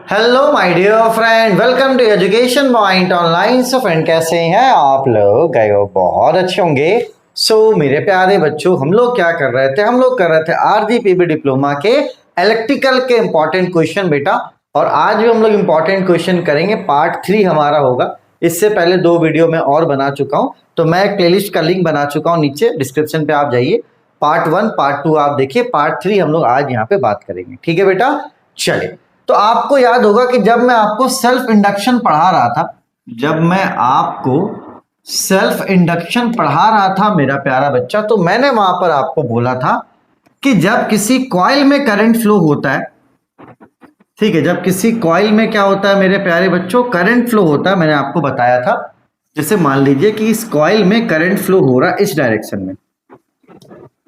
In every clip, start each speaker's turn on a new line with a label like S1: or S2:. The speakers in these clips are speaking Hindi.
S1: Hello my dear friend, welcome to education point online. So friend, कैसे हैं आप लोग? गए हो बहुत अच्छे होंगे। मेरे प्यारे बच्चों, हम लोग क्या कर रहे थे? हम लोग कर रहे थे आरजीपीबी डिप्लोमा के इलेक्ट्रिकल के इंपॉर्टेंट क्वेश्चन बेटा। और आज भी हम लोग इंपॉर्टेंट क्वेश्चन करेंगे। पार्ट 3 हमारा होगा। इससे पहले 2 वीडियो में और बना चुका हूँ, तो मैं एक प्लेलिस्ट का लिंक बना चुका हूँ, नीचे डिस्क्रिप्शन पे आप जाइए। पार्ट 1 पार्ट 2 आप देखिए, पार्ट 3 हम लोग आज यहाँ पे बात करेंगे। ठीक है बेटा, चलिए। तो आपको याद होगा कि जब मैं आपको सेल्फ इंडक्शन पढ़ा रहा था, मेरा प्यारा बच्चा, तो मैंने वहां पर आपको बोला था कि जब किसी कॉइल में करंट फ्लो होता है, ठीक है, जब किसी कॉइल में क्या होता है मेरे प्यारे बच्चों, करंट फ्लो होता है। मैंने आपको बताया था, जैसे मान लीजिए कि इस कॉइल में करंट फ्लो हो रहा है इस डायरेक्शन में,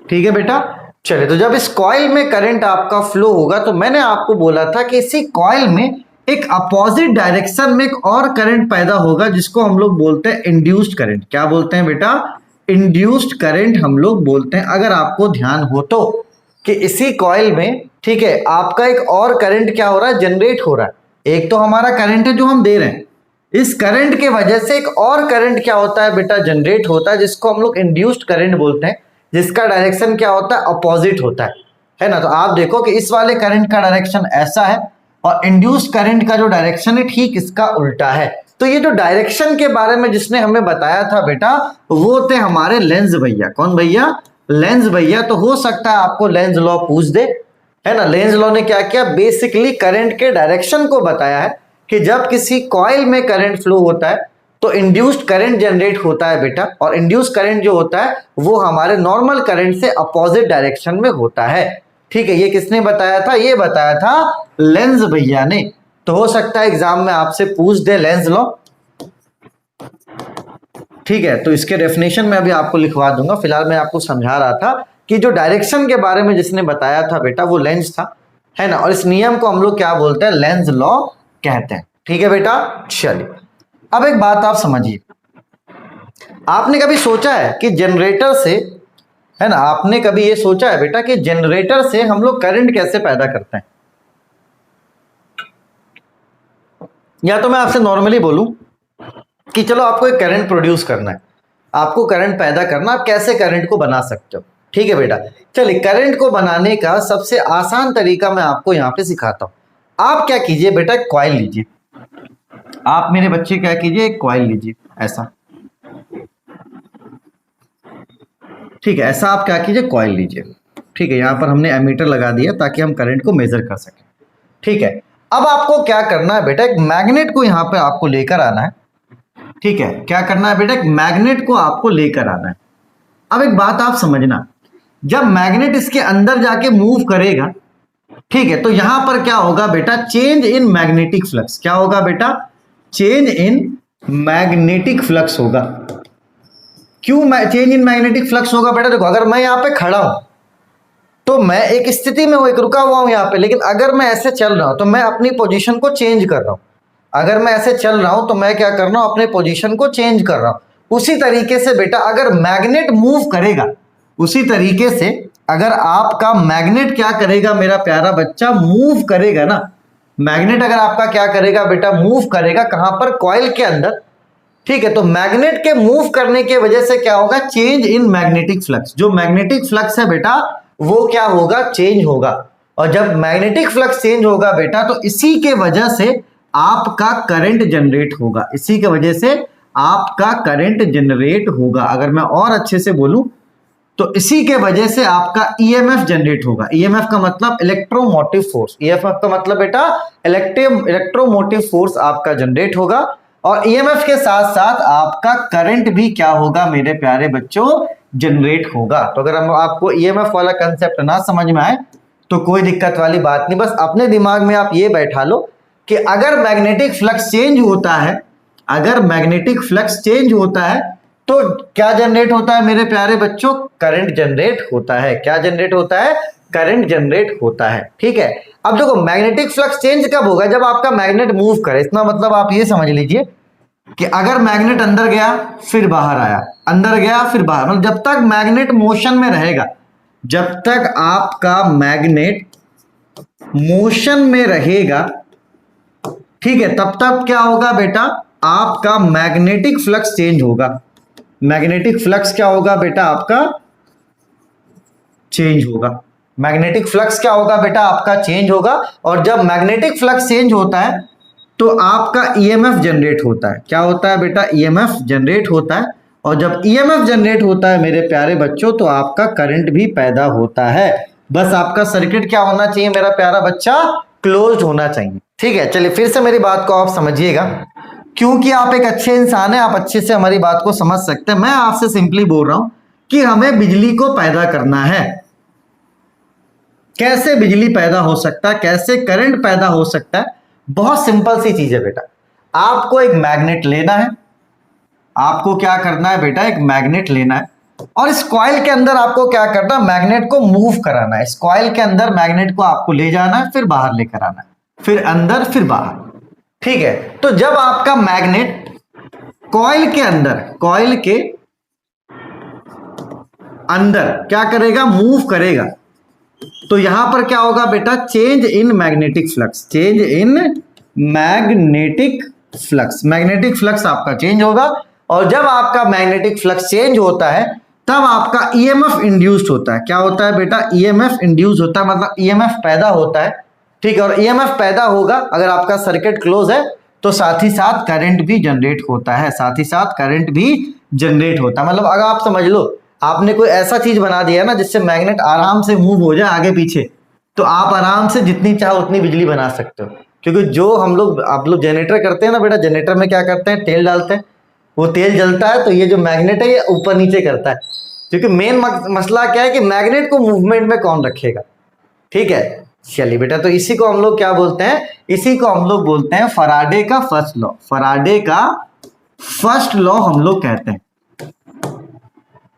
S1: ठीक है बेटा। चलिए, तो जब इस कॉइल में करंट आपका फ्लो होगा, तो मैंने आपको बोला था कि इसी कॉइल में एक अपोजिट डायरेक्शन में एक और करंट पैदा होगा, जिसको हम लोग बोलते हैं इंड्यूस्ड करंट। क्या बोलते हैं बेटा? इंड्यूस्ड करंट हम लोग बोलते हैं। अगर आपको ध्यान हो तो, कि इसी कॉइल में, ठीक है, आपका एक और करंट क्या हो रहा है? जनरेट हो रहा है। एक तो हमारा करंट है जो हम दे रहे हैं, इस करंट के वजह से एक और करंट क्या होता है बेटा? जनरेट होता है, जिसको हम लोग इंड्यूस्ड करंट बोलते हैं, जिसका डायरेक्शन क्या होता है? अपोजिट होता है ना। तो आप देखो कि इस वाले करंट का डायरेक्शन ऐसा है और इंड्यूस्ड करंट का जो डायरेक्शन है ठीक इसका उल्टा है। तो ये जो डायरेक्शन के बारे में जिसने हमें बताया था बेटा, वो थे हमारे लेंज भैया। कौन भैया? लेंज भैया। तो हो सकता है आपको लेंज लॉ पूछ दे, है ना। लेंज लॉ ने क्या किया? बेसिकली करंट के डायरेक्शन को बताया है कि जब किसी कॉइल में करंट फ्लो होता है तो इंड्यूस्ड करंट जनरेट होता है बेटा। और इंड्यूस्ड करंट जो होता है वो हमारे नॉर्मल करंट से अपोजिट डायरेक्शन में होता है। ठीक है, ये किसने बताया था? ये बताया था लेंज भैया ने। तो हो सकता है एग्जाम में आपसे पूछ दे लेंज लॉ। ठीक है, तो इसके डेफिनेशन में अभी आपको लिखवा दूंगा। फिलहाल मैं आपको समझा रहा था कि जो डायरेक्शन के बारे में जिसने बताया था बेटा, वो लेंज था, है ना। और इस नियम को हम लोग क्या बोलते हैं? लेंज लॉ कहते हैं। ठीक है बेटा, चलिए। अब एक बात आप समझिए, आपने कभी सोचा है कि जनरेटर से, है ना, आपने कभी ये सोचा है बेटा कि जनरेटर से हम लोग करंट कैसे पैदा करते हैं? या तो मैं आपसे नॉर्मली बोलूं कि चलो आपको एक करंट प्रोड्यूस करना है, आपको करंट पैदा करना, आप कैसे करंट को बना सकते हो? ठीक है बेटा, चलिए, करंट को बनाने का सबसे आसान तरीका मैं आपको यहां पे सिखाता हूं। आप क्या कीजिए बेटा, एक कॉइल लीजिए। आप मेरे बच्चे क्या कीजिए, एक कॉइल लीजिए ऐसा। ठीक है, ऐसा आप क्या कीजिए, कॉइल लीजिए। ठीक है, यहां पर हमने एमीटर लगा दिया ताकि हम करंट को मेजर कर सकें। ठीक है, अब आपको क्या करना है बेटा, एक मैग्नेट को यहां पे आपको लेकर आना है। ठीक है, क्या करना है बेटा? एक मैग्नेट को आपको लेकर आना है। अब एक बात आप समझना, जब मैग्नेट इसके अंदर जाके मूव करेगा, ठीक है, तो यहां पर क्या होगा बेटा? Change in magnetic flux. क्या होगा बेटा? चेंज इन मैग्नेटिक फ्लक्स होगा। क्यों चेंज इन मैग्नेटिक फ्लक्स होगा बेटा? देखो, अगर मैं यहां पे खड़ा हूं तो मैं एक स्थिति में हूं, एक रुका हुआ हूं यहां पे, लेकिन अगर मैं ऐसे चल रहा हूं तो मैं अपनी पोजीशन को चेंज कर रहा हूं। अगर मैं ऐसे चल रहा हूं तो मैं क्या कर रहा हूं? अपने पोजीशन को चेंज कर रहा हूं। उसी तरीके से बेटा, अगर मैग्नेट मूव करेगा, उसी तरीके से अगर आपका मैग्नेट क्या करेगा मेरा प्यारा बच्चा? मूव करेगा ना। मैग्नेट अगर आपका क्या करेगा बेटा? मूव करेगा। कहां पर? कॉइल के अंदर। ठीक है, तो मैग्नेट के मूव करने की वजह से क्या होगा? Change in magnetic flux. जो मैग्नेटिक फ्लक्स है बेटा, वो क्या होगा? चेंज होगा। और जब मैग्नेटिक फ्लक्स चेंज होगा बेटा, तो इसी के वजह से आपका करंट जनरेट होगा। इसी के वजह से आपका करंट जनरेट होगा। अगर मैं और अच्छे से बोलूं तो इसी के वजह से आपका ईएमएफ जनरेट होगा। ईएमएफ का मतलब इलेक्ट्रोमोटिव फोर्स। ईएमएफ का मतलब बेटा इलेक्ट्रोमोटिव फोर्स आपका जनरेट होगा। और ईएमएफ के साथ साथ आपका करंट भी क्या होगा मेरे प्यारे बच्चों? जनरेट होगा। तो अगर हम आपको ईएमएफ वाला कंसेप्ट ना समझ में आए तो कोई दिक्कत वाली बात नहीं, बस अपने दिमाग में आप ये बैठा लो कि अगर मैग्नेटिक फ्लक्स चेंज होता है, अगर मैग्नेटिक फ्लक्स चेंज होता है तो क्या जनरेट होता है मेरे प्यारे बच्चों? करंट जनरेट होता है। क्या जनरेट होता है? करंट जनरेट होता है। ठीक है, अब देखो, मैग्नेटिक फ्लक्स चेंज कब होगा? जब आपका मैग्नेट मूव करे। इसका मतलब आप ये समझ लीजिए कि अगर मैग्नेट अंदर गया फिर बाहर आया, अंदर गया फिर बाहर, मतलब जब तक मैग्नेट मोशन में रहेगा, जब तक आपका मैग्नेट मोशन में रहेगा, ठीक है, तब तक क्या होगा बेटा, आपका मैग्नेटिक फ्लक्स चेंज होगा। मैग्नेटिक फ्लक्स क्या होगा बेटा, आपका चेंज होगा। मैग्नेटिक फ्लक्स क्या होगा बेटा, आपका चेंज होगा। और जब मैग्नेटिक फ्लक्स चेंज होता है तो आपका ईएमएफ जनरेट होता है। क्या होता है बेटा, ईएमएफ जनरेट होता है। और जब ईएमएफ जनरेट होता है मेरे प्यारे बच्चों, तो आपका करंट भी पैदा होता है। बस आपका सर्किट क्या होना चाहिए मेरा प्यारा बच्चा, क्लोज्ड होना चाहिए। ठीक है, चलिए फिर से मेरी बात को आप समझिएगा, क्योंकि आप एक अच्छे इंसान हैं, आप अच्छे से हमारी बात को समझ सकते हैं। मैं आपसे सिंपली बोल रहा हूं कि हमें बिजली को पैदा करना है। कैसे बिजली पैदा हो सकता है, कैसे करंट पैदा हो सकता है, बहुत सिंपल सी चीज है बेटा। आपको एक मैग्नेट लेना है, आपको क्या करना है बेटा, एक मैग्नेट लेना है, और इस कॉइल के अंदर आपको क्या करना है, मैग्नेट को मूव कराना है। इस कॉइल के अंदर मैग्नेट को आपको ले जाना है, फिर बाहर लेकर आना है, फिर अंदर फिर बाहर। ठीक है, तो जब आपका मैग्नेट कॉइल के अंदर, कॉइल के अंदर क्या करेगा, मूव करेगा, तो यहां पर क्या होगा बेटा, change in magnetic flux. Change in magnetic flux, magnetic flux आपका चेंज होगा। और जब आपका मैग्नेटिक फ्लक्स चेंज होता है तब आपका ईएमएफ इंड्यूस्ड होता है। क्या होता है बेटा, ईएमएफ इंड्यूस होता है, मतलब ईएमएफ पैदा होता है। ठीक है, और ईएमएफ पैदा होगा अगर आपका सर्किट क्लोज है, तो साथ ही साथ करंट भी जनरेट होता है, साथ ही साथ करंट भी जनरेट होता है। मतलब अगर आप समझ लो, आपने कोई ऐसा चीज बना दिया ना जिससे मैग्नेट आराम से मूव हो जाए आगे पीछे, तो आप आराम से जितनी चाहो उतनी बिजली बना सकते हो। क्योंकि जो आप लोग जनरेटर करते हैं ना बेटा, जनरेटर में क्या करते हैं, तेल डालते हैं, वो तेल जलता है तो ये जो मैग्नेट है ये ऊपर नीचे करता है। क्योंकि मेन मसला क्या है कि मैग्नेट को मूवमेंट में कौन रखेगा। ठीक है, चलिए बेटा, तो इसी को हम लोग क्या बोलते हैं, इसी को हम लोग बोलते हैं फराडे का फर्स्ट लॉ। फराडे का फर्स्ट लॉ हम लोग कहते हैं।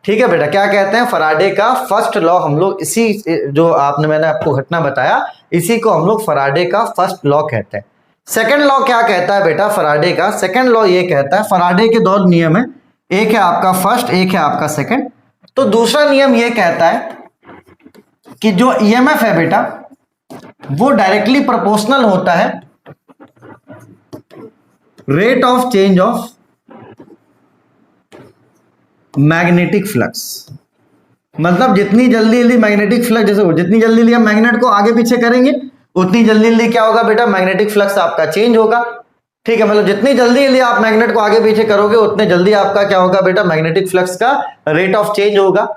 S1: ठीक है बेटा, क्या कहते हैं, फराडे का फर्स्ट लॉ हम लोग, इसी जो मैंने आपको घटना बताया, इसी को हम लोग फराडे का फर्स्ट लॉ कहते हैं। सेकंड लॉ क्या कहता है बेटा, फराडे का सेकंड लॉ ये कहता है, फराडे के दो नियम है, एक है आपका फर्स्ट, एक है आपका सेकंड। तो दूसरा नियम ये कहता है कि जो ईएमएफ है बेटा, वो डायरेक्टली प्रोपोर्शनल होता है rate of change of magnetic flux. मतलब जितनी जल्दी जल्दी मैग्नेटिक फ्लक्स, जैसे जितनी जल्दी जल्दी हम मैग्नेट को आगे पीछे करेंगे, उतनी जल्दी जल्दी क्या होगा बेटा, मैग्नेटिक फ्लक्स आपका चेंज होगा। ठीक है, मतलब जितनी जल्दी जल्दी आप मैग्नेट को आगे पीछे करोगे, उतने जल्दी आपका क्या होगा बेटा, मैग्नेटिक फ्लक्स का रेट ऑफ चेंज होगा।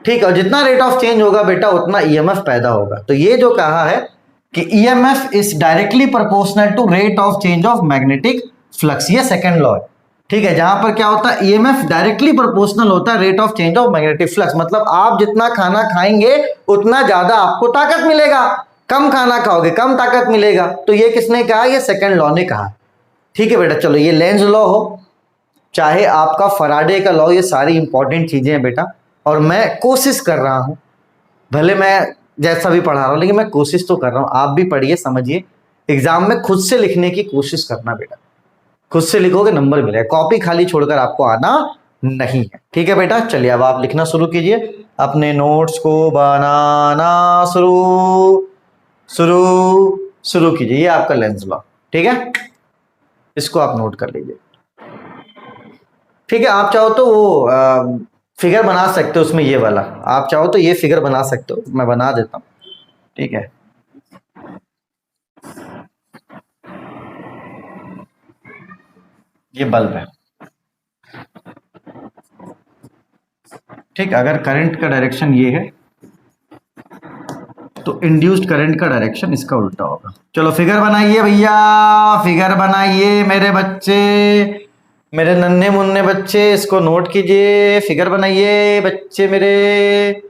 S1: ठीक है, और जितना रेट ऑफ चेंज होगा बेटा, उतना ईएमएफ पैदा होगा। तो ये जो कहा है कि EMF is directly proportional to rate of change of magnetic flux, ये सेकंड लॉ है। ठीक है, जहां पर क्या होता है, ईएमएफ डायरेक्टली प्रोपोर्शनल होता है rate of change of magnetic flux. मतलब आप जितना खाना खाएंगे उतना ज्यादा आपको ताकत मिलेगा, कम खाना खाओगे कम ताकत मिलेगा। तो ये किसने कहा, ये सेकंड लॉ ने कहा। ठीक है बेटा, चलो ये लेंज लॉ हो चाहे आपका फराडे का लॉ, ये सारी इंपॉर्टेंट चीजें हैं बेटा। और मैं कोशिश कर रहा हूं, भले मैं जैसा भी पढ़ा रहा हूं, लेकिन मैं कोशिश तो कर रहा हूं, आप भी पढ़िए समझिए, एग्जाम में खुद से लिखने की कोशिश करना बेटा। खुद से लिखोगे नंबर मिलेगा, कॉपी खाली छोड़कर आपको आना नहीं है। ठीक है बेटा, चलिए अब आप लिखना शुरू कीजिए, अपने नोट्स को बनाना शुरू कीजिए। ये आपका लेंस लॉ, ठीक है, इसको आप नोट कर लीजिए। ठीक है, आप चाहो तो वो फिगर बना सकते हो उसमें, ये वाला आप चाहो तो ये फिगर बना सकते हो, मैं बना देता हूं। ठीक है, ये बल्ब है। ठीक, अगर करंट का डायरेक्शन ये है तो इंड्यूस्ड करंट का डायरेक्शन इसका उल्टा होगा। चलो फिगर बनाइए भैया, फिगर बनाइए मेरे बच्चे, मेरे नन्हे मुन्ने बच्चे, इसको नोट कीजिए, फिगर बनाइए बच्चे मेरे।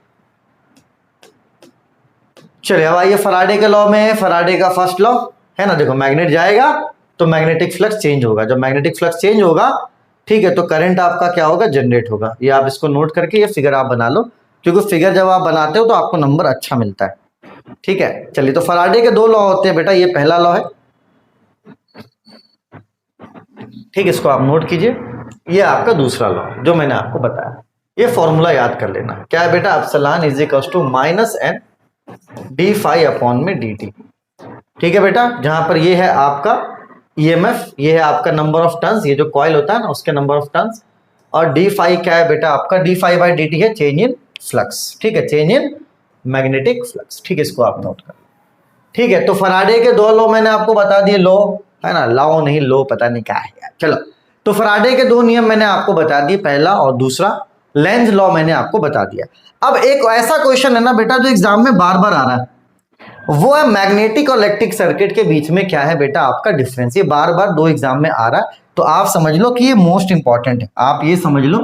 S1: चलिए अब आइए फराडे के लॉ में, फराडे का फर्स्ट लॉ है ना, देखो मैग्नेट जाएगा तो मैग्नेटिक फ्लक्स चेंज होगा, जब मैग्नेटिक फ्लक्स चेंज होगा, ठीक है, तो करंट आपका क्या होगा, जनरेट होगा। ये आप इसको नोट करके ये फिगर आप बना लो, क्योंकि फिगर जब आप बनाते हो तो आपको नंबर अच्छा मिलता है। ठीक है, चलिए, तो फराडे के दो लॉ होते हैं बेटा, ये पहला लॉ है। ठीक, इसको आप नोट कीजिए, ये आपका दूसरा लॉ जो मैंने आपको बताया। ये फॉर्मूला याद कर लेना, क्या है बेटा, epsilon is equal to -n d phi upon में dt। ठीक है बेटा, जहां पर ये है आपका ईएमएफ ये है आपका नंबर ऑफ टर्न्स, ये जो कॉइल होता है ना उसके नंबर ऑफ टर्न्स, और डी फाई क्या है बेटा आपका, d phi by d t है चेंज इन फ्लक्स, ठीक है, चेंज इन मैग्नेटिक फ्लक्स, ठीक है, इसको आप नोट कर, ठीक है। तो फराडे के दो लॉ मैंने आपको बता दिए, लॉ है ना, लॉ नहीं लो पता नहीं क्या है यार, चलो। तो फराडे के दो नियम मैंने आपको बता दिए, पहला और दूसरा, लेंज लॉ मैंने आपको बता दिया। अब एक ऐसा क्वेश्चन है ना बेटा जो एग्जाम में बार बार आ रहा है, वो है मैग्नेटिक और इलेक्ट्रिक सर्किट के बीच में क्या है बेटा आपका डिफरेंस, ये बार बार दो एग्जाम में आ रहा है, तो आप समझ लो कि ये मोस्ट इंपॉर्टेंट है, आप ये समझ लो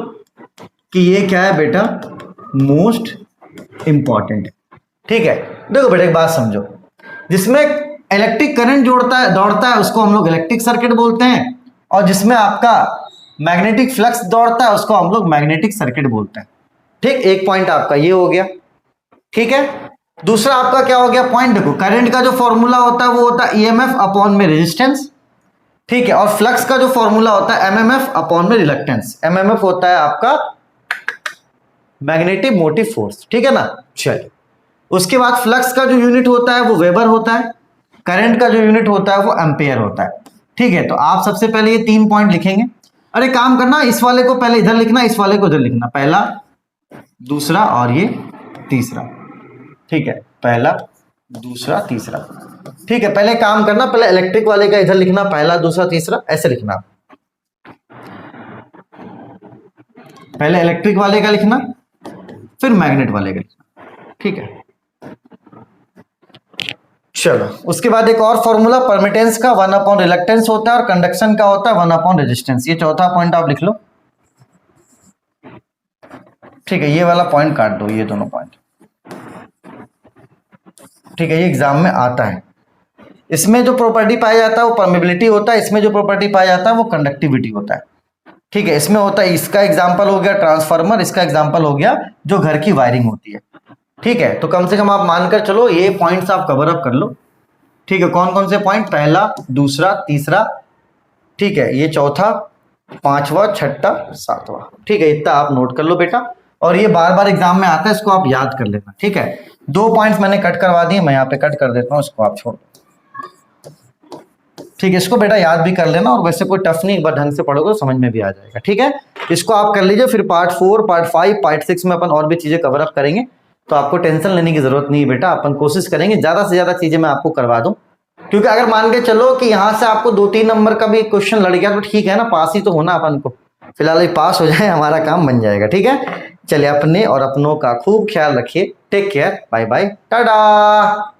S1: कि ये क्या है बेटा, मोस्ट इंपॉर्टेंट है, ठीक है। देखो बेटा एक बात समझो, जिसमें इलेक्ट्रिक करंट जोड़ता है दौड़ता है उसको हम लोग इलेक्ट्रिक सर्किट बोलते हैं, और जिसमें आपका मैग्नेटिक फ्लक्स दौड़ता है उसको हम लोग मैग्नेटिक सर्किट बोलते हैं, ठीक। एक पॉइंट आपका ये हो गया, ठीक है। दूसरा आपका क्या हो गया पॉइंट, देखो करंट का जो फॉर्मूला होता है वो होता है ईएमएफ अपॉन में रेजिस्टेंस, ठीक है, और फ्लक्स का जो फॉर्मूला होता है एमएमएफ अपॉन में रिलक्टेंस, एमएमएफ होता है आपका मैग्नेटिक मोटिव फोर्स, ठीक है ना। चलिए उसके बाद फ्लक्स का जो यूनिट होता है वो वेबर होता है, करंट का जो यूनिट होता है वो एम्पेयर होता है, ठीक है। तो आप सबसे पहले ये 3 पॉइंट लिखेंगे, अरे काम करना इस वाले को पहले इधर लिखना, इस वाले को इधर लिखना, पहला दूसरा और ये तीसरा, ठीक है, पहला दूसरा तीसरा, ठीक है। पहले काम करना, पहले इलेक्ट्रिक वाले का इधर लिखना, पहला दूसरा तीसरा, ऐसे लिखना, पहले इलेक्ट्रिक वाले का लिखना फिर मैग्नेट वाले का लिखना, ठीक है। चलो उसके बाद एक और फॉर्मूला परमिटेंस का 1 अपॉन रिलक्टेंस होता है और कंडक्शन का होता है 1 अपॉन रेजिस्टेंस, ये चौथा पॉइंट आप लिख लो, ठीक है। ये वाला पॉइंट काट दो, ये दोनों पॉइंट, ठीक है, ये एग्जाम में आता है। इसमें जो प्रॉपर्टी पाया जाता है वो परमेबिलिटी होता है, इसमें जो प्रॉपर्टी पाया जाता है वो कंडक्टिविटी होता है, ठीक है। इसमें होता है, इसका एग्जाम्पल हो गया ट्रांसफार्मर, इसका एग्जाम्पल हो गया जो घर की वायरिंग होती है, ठीक है। तो कम से कम आप मानकर चलो ये पॉइंट्स आप कवर अप कर लो, ठीक है। कौन कौन से पॉइंट, पहला दूसरा तीसरा, ठीक है, ये चौथा पांचवा छठा सातवां, ठीक है, इतना आप नोट कर लो बेटा, और ये बार बार एग्जाम में आता है, इसको आप याद कर लेना, ठीक है। 2 पॉइंट्स मैंने कट करवा दिए, मैं यहाँ पे कट कर देता हूँ, इसको आप छोड़, ठीक है। इसको बेटा याद भी कर लेना, और वैसे कोई टफ नहीं, एक बार ढंग से पढ़ोगे तो समझ में भी आ जाएगा, ठीक है। इसको आप कर लीजिए, फिर पार्ट 4 पार्ट 5 पार्ट 6 में अपन और भी चीजें कवर अप करेंगे, तो आपको टेंशन लेने की जरूरत नहीं है बेटा, अपन कोशिश करेंगे ज्यादा से ज्यादा चीजें मैं आपको करवा दूं, क्योंकि अगर मान के चलो कि यहाँ से आपको 2-3 नंबर का भी क्वेश्चन लड़ गया तो ठीक है ना, पास ही तो होना अपन को, फिलहाल पास हो जाए हमारा काम बन जाएगा, ठीक है। चलिए अपने और अपनों का खूब ख्याल रखिए, take care, bye bye, Tata.